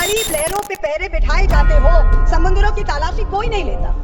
गरीब लहरों पे पैरे बिठाए जाते हो, समंदरों की तलाशी कोई नहीं लेता।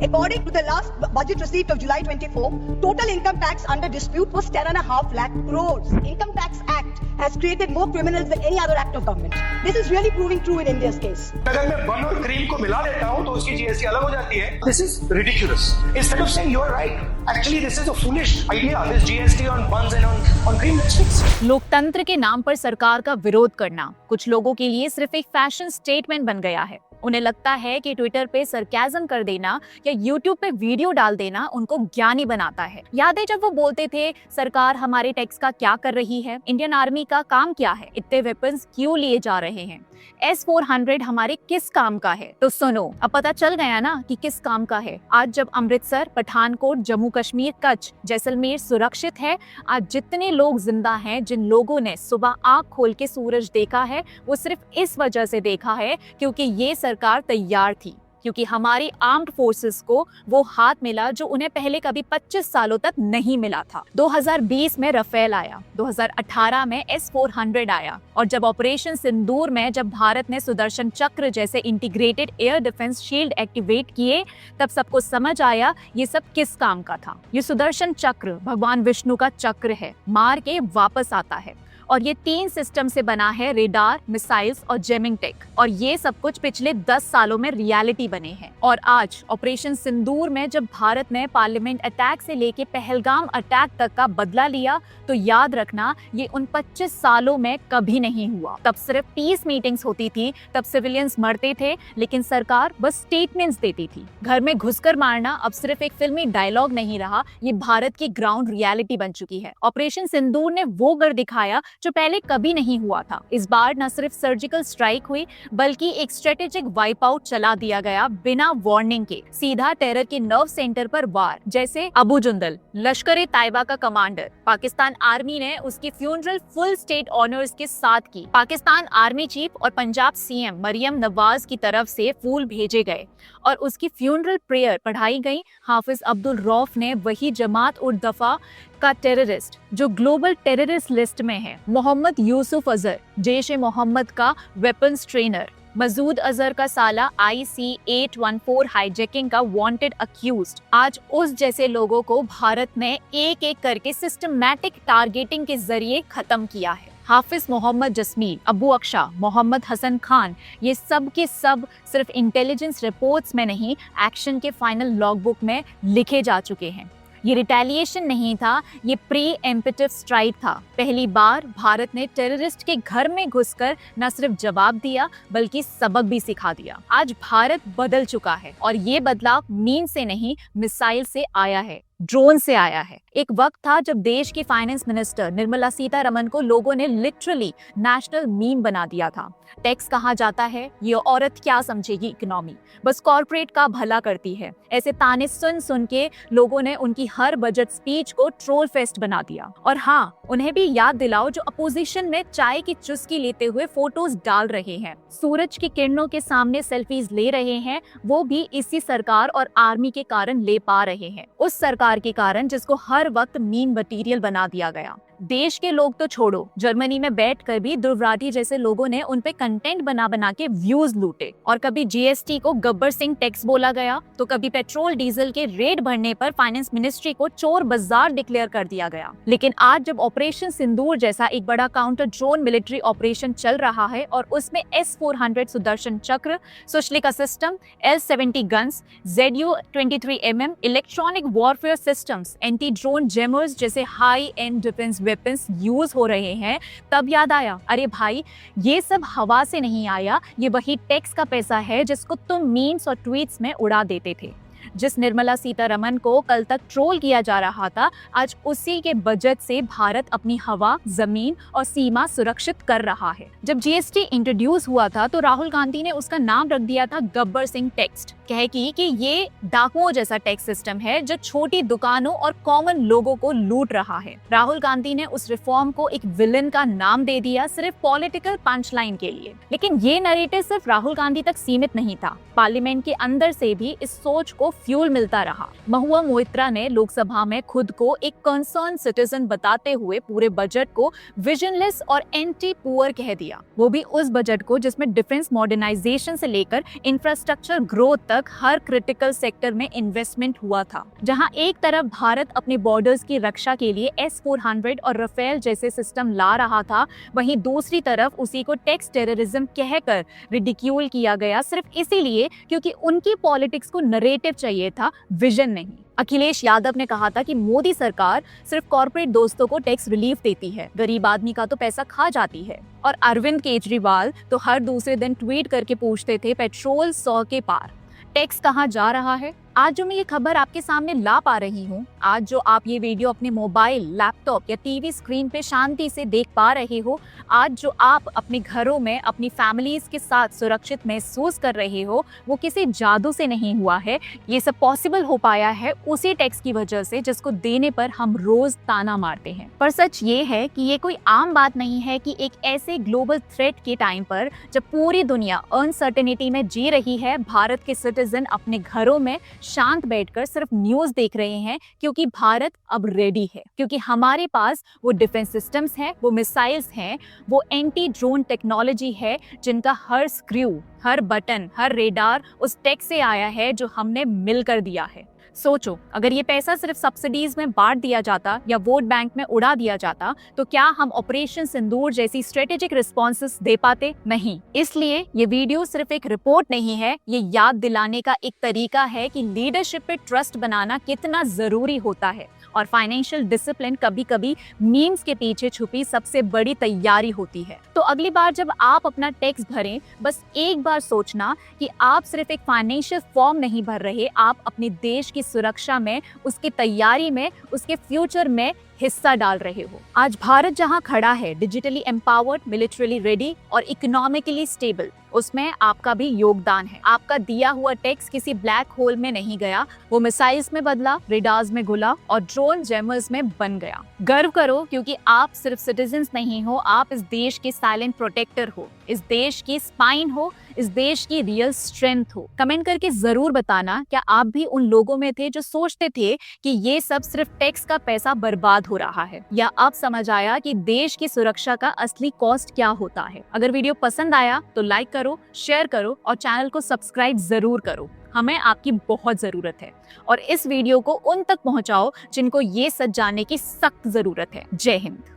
According to the last budget receipt of July 24, total income tax under dispute was 10.5 lakh crores. Income Tax Act has created more criminals than any other act of government. This is really proving true in India's case. अगर मैं बन और cream को मिला देता हूँ तो उसकी जीएसटी अलग हो जाती है. This is ridiculous. Instead of saying you're right, actually this is a foolish idea. This GST on buns and on cream, let's fix it. लोकतंत्र के नाम पर सरकार का विरोध करना कुछ लोगों के लिए सिर्फ एक फैशन स्टेटमेंट बन गया है। उन्हें लगता है कि ट्विटर पे सरकाज़म कर देना या यूट्यूब पे वीडियो डाल देना उनको ज्ञानी बनाता है। याद है जब वो बोलते थे सरकार हमारे टैक्स का क्या कर रही है, इंडियन आर्मी का काम क्या है, इतने वेपन्स क्यों लिए जा रहे हैं, S-400 हमारे किस काम का है। तो सुनो, अब पता चल गया ना कि किस काम का है। आज जब अमृतसर, पठानकोट, जम्मू कश्मीर, कच्छ, जैसलमेर सुरक्षित है, आज जितने लोग जिंदा हैं, जिन लोगों ने सुबह आंख खोल के सूरज देखा है, वो सिर्फ इस वजह से देखा है क्योंकि ये सरकार तैयार थी, क्योंकि हमारी आर्म्ड फोर्सेस को वो हाथ मिला जो उन्हें पहले कभी 25 सालों तक नहीं मिला था। 2020 में राफेल आया, 2018 में S-400 आया, और जब ऑपरेशन सिंदूर में जब भारत ने सुदर्शन चक्र जैसे integrated air defence shield activate किए, तब सबको समझ आया ये सब किस काम का था। ये सुदर्शन चक्र भगवान विष्णु का चक्र है, मार के वापस आता है, और ये 3 सिस्टम से बना है, रेडार, मिसाइल्स और जेमिंग टेक, और ये सब कुछ पिछले 10 सालों में रियलिटी बने हैं। और आज ऑपरेशन सिंदूर में जब भारत ने पार्लियामेंट अटैक से लेके पहलगाम अटैक तक का बदला लिया, तो याद रखना ये उन 25 सालों में कभी नहीं हुआ। तब सिर्फ पीस मीटिंग्स होती थी, तब सिविलियंस मरते थे, लेकिन सरकार बस स्टेटमेंट्स देती थी। घर में घुसकर मारना अब सिर्फ एक फिल्मी डायलॉग नहीं रहा, ये भारत की ग्राउंड रियलिटी बन चुकी है। ऑपरेशन सिंदूर ने वो गढ़ दिखाया जो पहले कभी नहीं हुआ था। इस बार न सिर्फ सर्जिकल स्ट्राइक हुई, बल्कि एक स्ट्रेटेजिक वाइप आउट चला दिया गया बिना वार्निंग के, सीधा टेरर के नर्व सेंटर पर वार। जैसे अबू जुंदल, लश्कर-ए-तैयबा का कमांडर, पाकिस्तान आर्मी ने उसकी फ्यूनरल फुल स्टेट ऑनर्स के साथ की। पाकिस्तान आर्मी चीफ और पंजाब सीएम मरियम नवाज की तरफ से फूल भेजे गए और उसकी फ्यूनरल प्रेयर पढ़ाई गई। हाफिज अब्दुल रऊफ ने वही जमात उद दफा का टेररिस्ट जो ग्लोबल टेररिस्ट लिस्ट में है, मोहम्मद यूसुफ अजहर, जैश-ए-मोहम्मद का वेपन्स ट्रेनर, मसूद अजहर का साला IC-814 हाईजैकिंग का वांटेड अक्यूज्ड, आज उस जैसे लोगों को भारत ने एक एक करके सिस्टमैटिक टारगेटिंग के जरिए खत्म किया है। हाफिज मोहम्मद जस्मील, अबू अक्शा, मोहम्मद हसन खान, ये सब के सब सिर्फ इंटेलिजेंस रिपोर्ट्स में नहीं, एक्शन के फाइनल लॉगबुक में लिखे जा चुके हैं। ये रिटेलिएशन नहीं था, ये प्री एम्पिटिव स्ट्राइक था। पहली बार भारत ने टेररिस्ट के घर में घुसकर न सिर्फ जवाब दिया, बल्कि सबक भी सिखा दिया। आज भारत बदल चुका है, और ये बदलाव मीन से नहीं, मिसाइल से आया है, ड्रोन से आया है। एक वक्त था जब देश की फाइनेंस मिनिस्टर निर्मला सीतारमण को लोगों ने लिटरली नेशनल मीम बना दिया था। टैक्स कहा जाता है, ये औरत क्या समझेगी इकोनॉमी, बस कॉर्पोरेट का भला करती है। ऐसे ताने सुन सुन के लोगों ने उनकी हर बजट स्पीच को ट्रोल फेस्ट बना दिया। और हाँ, उन्हें भी याद दिलाओ जो अपोजिशन में चाय की चुस्की लेते हुए फोटोज डाल रहे हैं, सूरज की किरणों के सामने सेल्फीज ले रहे हैं, वो भी इसी सरकार और आर्मी के कारण ले पा रहे हैं। उस सरकार के कारण जिसको हर वक्त मीम मटीरियल बना दिया गया। देश के लोग तो छोड़ो, जर्मनी में बैठकर भी दुर्राठी जैसे लोगों ने उन पे कंटेंट बना बना के व्यूज लूटे। और कभी जीएसटी को गब्बर सिंह टैक्स बोला गया, तो कभी पेट्रोल डीजल के रेट बढ़ने पर फाइनेंस मिनिस्ट्री को चोर बाजार डिक्लेयर कर दिया गया। लेकिन आज जब ऑपरेशन सिंदूर जैसा एक बड़ा काउंटर ड्रोन मिलिट्री ऑपरेशन चल रहा है, और उसमें S-400 सुदर्शन चक्र, सुशलिका system, L-70 guns, ZU-23mm electronic warfare systems, anti drone jammers जैसे high end defence weapons use हो रहे हैं, तब याद आया, अरे भाई ये सब हवा से नहीं आया, ये वही टैक्स का पैसा है जिसको तुम मीम्स और ट्वीट्स में उड़ा देते थे। जिस निर्मला सीतारमण को कल तक ट्रोल किया जा रहा था, आज उसी के बजट से भारत अपनी हवा, जमीन और सीमा सुरक्षित कर रहा है। जब जीएसटी इंट्रोड्यूस हुआ था तो राहुल गांधी ने उसका नाम रख दिया था गब्बर सिंह टैक्स, कह कि ये डाकुओं जैसा टैक्स सिस्टम है जो छोटी दुकानों और कॉमन लोगों को लूट रहा है। राहुल गांधी ने उस रिफॉर्म को एक विलन का नाम दे दिया सिर्फ पॉलिटिकल पंचलाइन के लिए। लेकिन ये नैरेटिव सिर्फ राहुल गांधी तक सीमित नहीं था, पार्लियामेंट के अंदर से भी इस सोच को फ्यूल मिलता रहा। महुआ मोइत्रा ने लोकसभा में खुद को एक कंसर्न सिटीजन बताते हुए पूरे बजट को विजनलेस और एंटी पुअर कह दिया, वो भी उस बजट को जिसमें डिफेंस मॉडर्नाइजेशन से लेकर इंफ्रास्ट्रक्चर ग्रोथ तक हर क्रिटिकल सेक्टर में इन्वेस्टमेंट हुआ था। जहां एक तरफ भारत अपने बॉर्डर्स की रक्षा के लिए S-400 और राफेल जैसे सिस्टम ला रहा था, वहीं दूसरी तरफ उसी को टैक्स टेररिज्म कहकर रिडिक्यूल किया गया, सिर्फ इसीलिए क्योंकि उनकी पॉलिटिक्स को नरेटिव चाहिए था, विजन नहीं। अखिलेश यादव ने कहा था कि मोदी सरकार सिर्फ कॉर्पोरेट दोस्तों को टैक्स रिलीफ देती है, गरीब आदमी का तो पैसा खा जाती है। और अरविंद केजरीवाल तो हर दूसरे दिन ट्वीट करके पूछते थे पेट्रोल 100 के पार, टैक्स कहाँ जा रहा है। आज जो मैं ये खबर आपके सामने ला पा रही हूँ, आज जो आप ये वीडियो अपने मोबाइल, लैपटॉप या टीवी स्क्रीन पे शांति से देख पा रहे हो, आज जो आप अपने घरों में अपनी फैमिलीज के साथ सुरक्षित महसूस कर रहे हो, वो किसी जादू से नहीं हुआ है। ये सब पॉसिबल हो पाया है उसी टैक्स की वजह से जिसको देने पर हम रोज ताना मारते हैं। पर सच ये है कि ये कोई आम बात नहीं है कि एक ऐसे ग्लोबल थ्रेट के टाइम पर जब पूरी दुनिया अनसर्टेनिटी में जी रही है, भारत के सिटीजन अपने घरों में शांत बैठकर सिर्फ न्यूज़ देख रहे हैं, क्योंकि भारत अब रेडी है, क्योंकि हमारे पास वो डिफेंस सिस्टम्स हैं, वो मिसाइल्स हैं, वो एंटी ड्रोन टेक्नोलॉजी है, जिनका हर स्क्रू, हर बटन, हर रेडार उस टैक्स से आया है जो हमने मिलकर दिया है। सोचो, अगर ये पैसा सिर्फ सब्सिडीज में बांट दिया जाता या वोट बैंक में उड़ा दिया जाता, तो क्या हम ऑपरेशन सिंदूर जैसी स्ट्रेटेजिक रिस्पॉन्सेस दे पाते? नहीं। इसलिए ये वीडियो सिर्फ एक रिपोर्ट नहीं है, ये याद दिलाने का एक तरीका है कि लीडरशिप पे ट्रस्ट बनाना कितना जरूरी होता है और फाइनेंशियल डिसिप्लिन कभी-कभी मीम्स के पीछे छुपी सबसे बड़ी तैयारी होती है। तो अगली बार जब आप अपना टैक्स भरें, बस एक बार सोचना कि आप सिर्फ एक फाइनेंशियल फॉर्म नहीं भर रहे, आप अपने देश की सुरक्षा में, उसकी तैयारी में, उसके फ्यूचर में हिस्सा डाल रहे हो। आज भारत जहां खड़ा है, डिजिटली एम्पावर्ड, मिलिट्रीली रेडी और इकोनॉमिकली स्टेबल, उसमें आपका भी योगदान है। आपका दिया हुआ टैक्स किसी ब्लैक होल में नहीं गया, वो मिसाइल्स में बदला, रेडार्स में घुला और ड्रोन जैमर्स में बन गया। गर्व करो, क्योंकि आप सिर्फ सिटीजन्स नहीं हो, आप इस देश के साइलेंट प्रोटेक्टर हो, इस देश की स्पाइन हो, इस देश की रियल स्ट्रेंथ हो। कमेंट करके जरूर बताना, क्या आप भी उन लोगों में थे जो सोचते थे कि ये सब सिर्फ टैक्स का पैसा बर्बाद हो रहा है, या अब समझ आया कि देश की सुरक्षा का असली कॉस्ट क्या होता है। अगर वीडियो पसंद आया तो लाइक करो, शेयर करो और चैनल को सब्सक्राइब जरूर करो, हमें आपकी बहुत जरूरत है। और इस वीडियो को उन तक पहुंचाओ जिनको ये सच जानने की सख्त जरूरत है। जय हिंद।